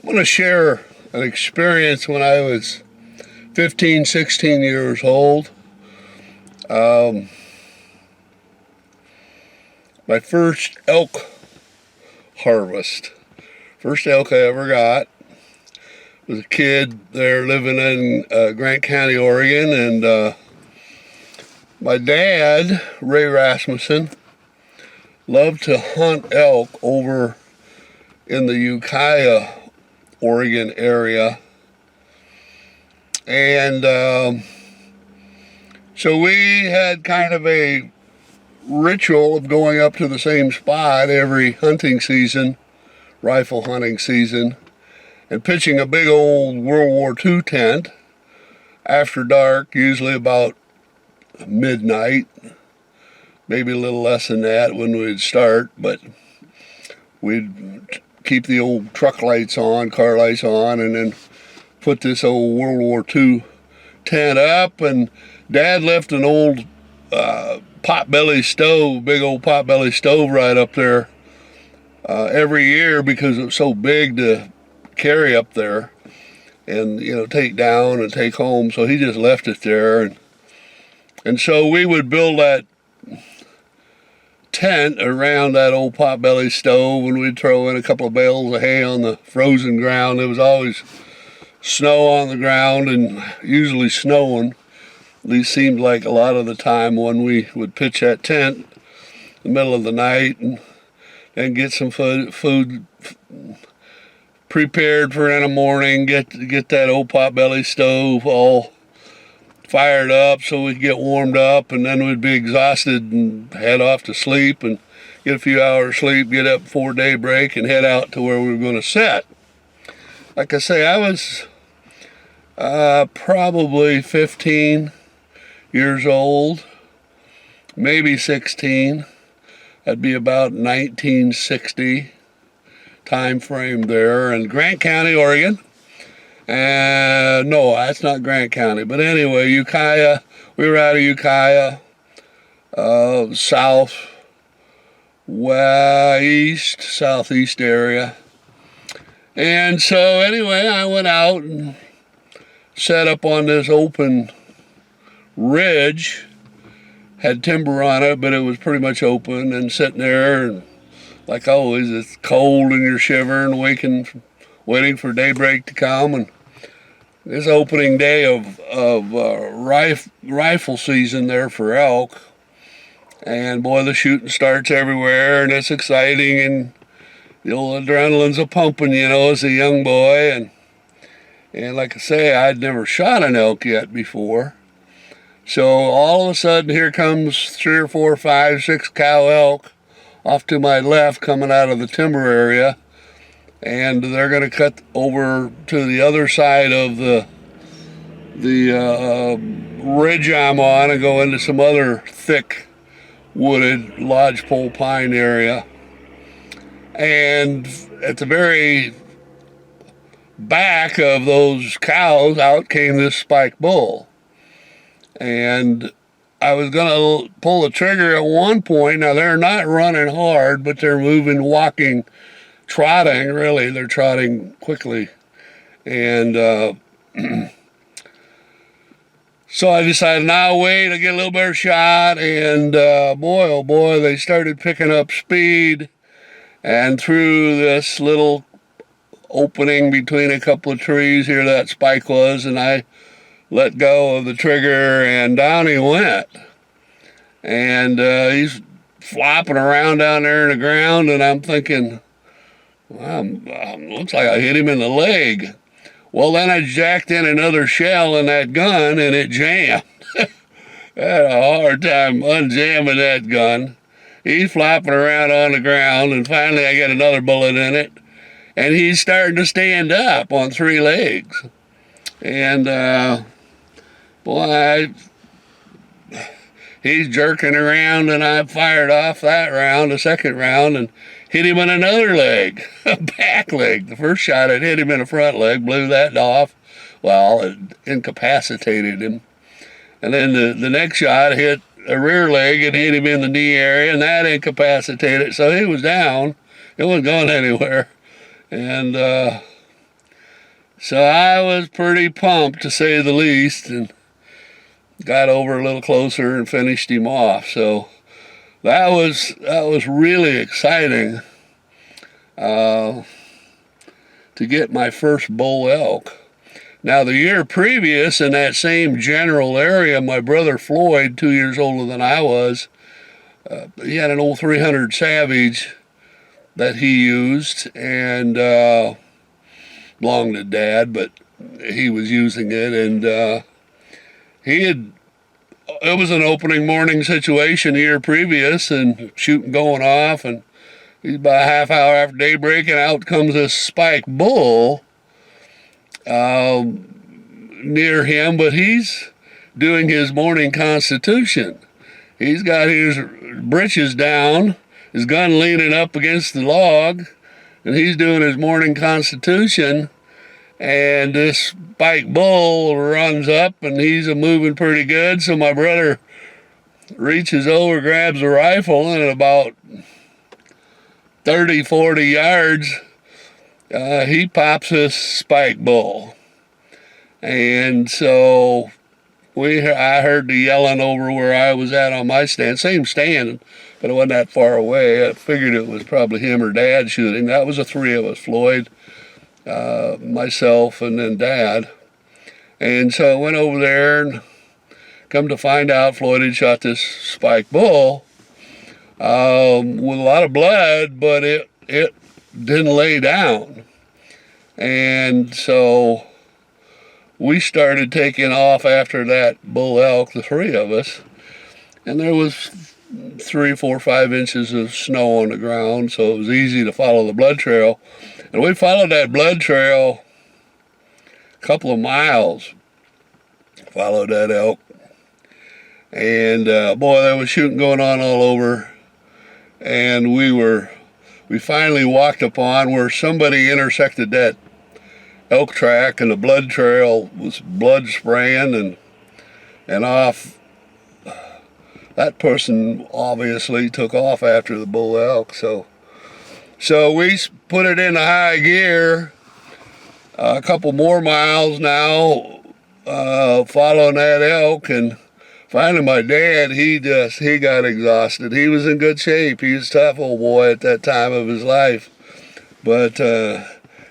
I'm going to share an experience when I was 15, 16 years old. My first elk harvest. First elk I ever got. Was a kid there living in Grant County, Oregon, and my dad, Ray Rasmussen, loved to hunt elk over in the Ukiah, Oregon area. And so we had kind of a ritual of going up to the same spot every hunting season, rifle hunting season, and pitching a big old World War II tent after dark, usually about midnight, maybe a little less than that when we'd start, but we'd keep the old truck lights on, car lights on, and then put this old World War II tent up. And Dad left an old potbelly stove, big old potbelly stove right up there every year because it was so big to carry up there and, you know, take down and take home. So he just left it there. And so we would build that tent around that old potbelly stove, and we'd throw in a couple of bales of hay on the frozen ground. There was always snow on the ground, and usually snowing. At least seemed like a lot of the time when we would pitch that tent in the middle of the night and get some food prepared for in the morning, get that old potbelly stove all fired up so we'd get warmed up, and then we'd be exhausted and head off to sleep and get a few hours sleep, get up before daybreak and head out to where we were going to set. Like I say, I was probably 15 years old, maybe 16. That'd be about 1960 time frame there in Grant County, Oregon. And no, that's not Grant County, but anyway, Ukiah. We were out of Ukiah, southeast area. And so anyway, I went out and set up on this open ridge. Had timber on it, but it was pretty much open, and sitting there, and like always, it's cold and you're shivering, waiting for daybreak to come. And this opening day of rifle season there for elk, and boy, the shooting starts everywhere, and it's exciting, and the old adrenaline's a pumping, you know, as a young boy. And like I say, I'd never shot an elk yet before. So all of a sudden, here comes 3 or 4, 5, 6 cow elk off to my left coming out of the timber area. And they're going to cut over to the other side of the ridge I'm on and go into some other thick wooded lodgepole pine area. And at the very back of those cows, out came this spike bull. And I was going to pull the trigger at one point. Now, they're not running hard, but they're moving, walking, trotting, really. They're trotting quickly. And so I decided, now wait, I'll get a little better shot. And boy, oh boy, they started picking up speed. And through this little opening between a couple of trees here, that spike was, and I let go of the trigger, and down he went. And he's flopping around down there in the ground, and I'm thinking, well, looks like I hit him in the leg. Well, then I jacked in another shell in that gun, and it jammed. I had a hard time unjamming that gun. He's flopping around on the ground, and finally I got another bullet in it, and he's starting to stand up on 3 legs. And boy, he's jerking around, and I fired off that round, the second round, and hit him in another leg, a back leg. The first shot, it hit him in the front leg, blew that off. Well, it incapacitated him. And then the next shot hit a rear leg and hit him in the knee area, and that incapacitated. So he was down. It wasn't going anywhere. And So I was pretty pumped, to say the least, and got over a little closer and finished him off. So that was really exciting to get my first bull elk. Now, the year previous, in that same general area, my brother Floyd, 2 years older than I was, he had an old 300 Savage that he used, and belonged to Dad, but he was using it, and it was an opening morning situation the year previous, and shooting going off, and he's about a half hour after daybreak, and out comes this spike bull near him, but he's doing his morning constitution. He's got his breeches down, his gun leaning up against the log, and he's doing his morning constitution, and this spike bull runs up, and he's moving pretty good, so my brother reaches over, grabs a rifle, and at about 30, 40 yards, he pops this spike bull. And so I heard the yelling over where I was at on my stand, same stand, but it wasn't that far away. I figured it was probably him or Dad shooting. That was the three of us, Floyd, myself, and then Dad. And so I went over there, and come to find out, Floyd had shot this spike bull with a lot of blood, but it didn't lay down. And so we started taking off after that bull elk, the three of us, and there was 3, 4, 5 inches of snow on the ground, so it was easy to follow the blood trail. And we followed that blood trail a couple of miles, followed that elk, and boy, there was shooting going on all over. And we finally walked upon where somebody intersected that elk track, and the blood trail was blood spraying and off. That person obviously took off after the bull elk, so we put it in high gear, a couple more miles now, following that elk, and finally my dad, he got exhausted. He was in good shape. He was a tough old boy at that time of his life, but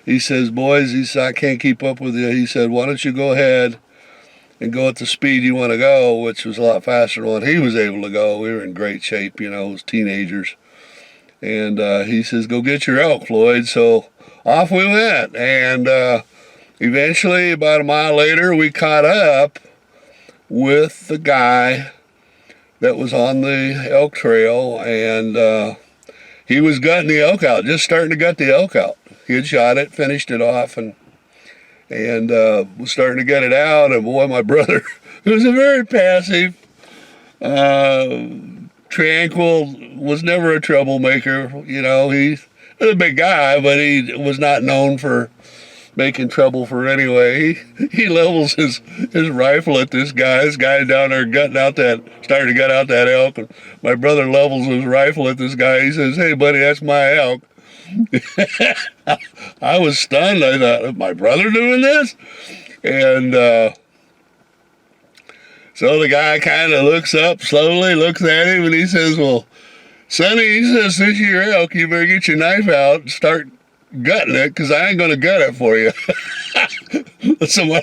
he says, boys, he said, I can't keep up with you. He said, why don't you go ahead and go at the speed you want to go, which was a lot faster than what he was able to go. We were in great shape, as teenagers. And he says, go get your elk, Floyd. So off we went. And eventually, about a mile later, we caught up with the guy that was on the elk trail, and he was gutting the elk out, just starting to gut the elk out. He had shot it, finished it off, and was starting to get it out. And boy, my brother, who was a very passive, tranquil, was never a troublemaker. He was a big guy, but he was not known for making trouble for anyway. He levels his rifle at this guy. This guy down there starting to gut out that elk. And my brother levels his rifle at this guy. He says, hey, buddy, that's my elk. I was stunned. I thought, is my brother doing this? And so the guy kind of looks up slowly, looks at him, and he says, well, Sonny, he says, this is your elk. You better get your knife out and start gutting it, because I ain't going to gut it for you. So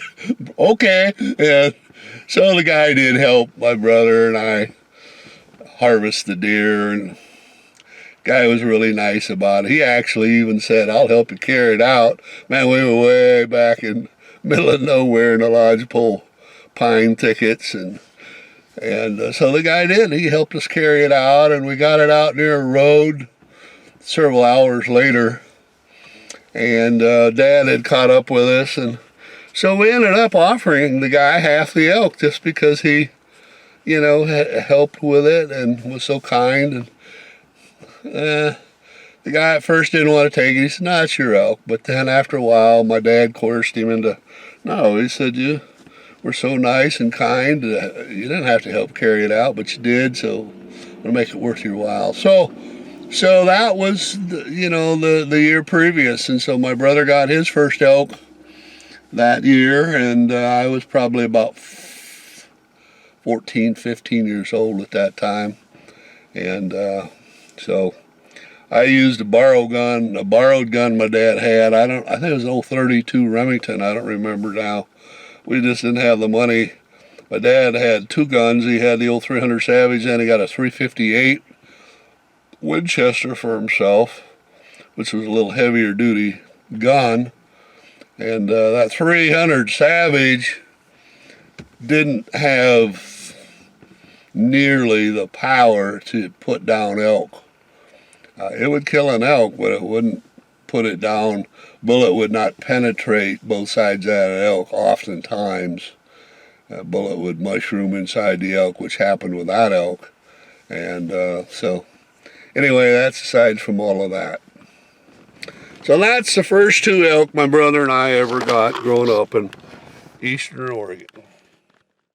okay. And so the guy did help my brother and I harvest the deer, and guy was really nice about it. He actually even said, I'll help you carry it out. Man, we were way back in the middle of nowhere in a lodgepole, pine thickets, and so the guy did. He helped us carry it out, and we got it out near a road several hours later, and Dad had caught up with us, and so we ended up offering the guy half the elk just because he, helped with it and was so kind. And the guy at first didn't want to take it. He said, no, it's your elk. But then after a while, my dad coerced him into, no, he said, you were so nice and kind. You didn't have to help carry it out, but you did, so I'm going to make it worth your while. So that was, the year previous. And so my brother got his first elk that year, and I was probably about 14, 15 years old at that time. And so I used a borrowed gun my dad had. I think it was an old 32 Remington, I don't remember now. We just didn't have the money. My dad had two guns. He had the old 300 Savage, and he got a 358 Winchester for himself, which was a little heavier duty gun. And that 300 Savage didn't have nearly the power to put down elk. It would kill an elk, but it wouldn't put it down. Bullet would not penetrate both sides of that elk. Oftentimes, a bullet would mushroom inside the elk, which happened with that elk. And so, anyway, that's aside from all of that. So that's the first two elk my brother and I ever got growing up in eastern Oregon.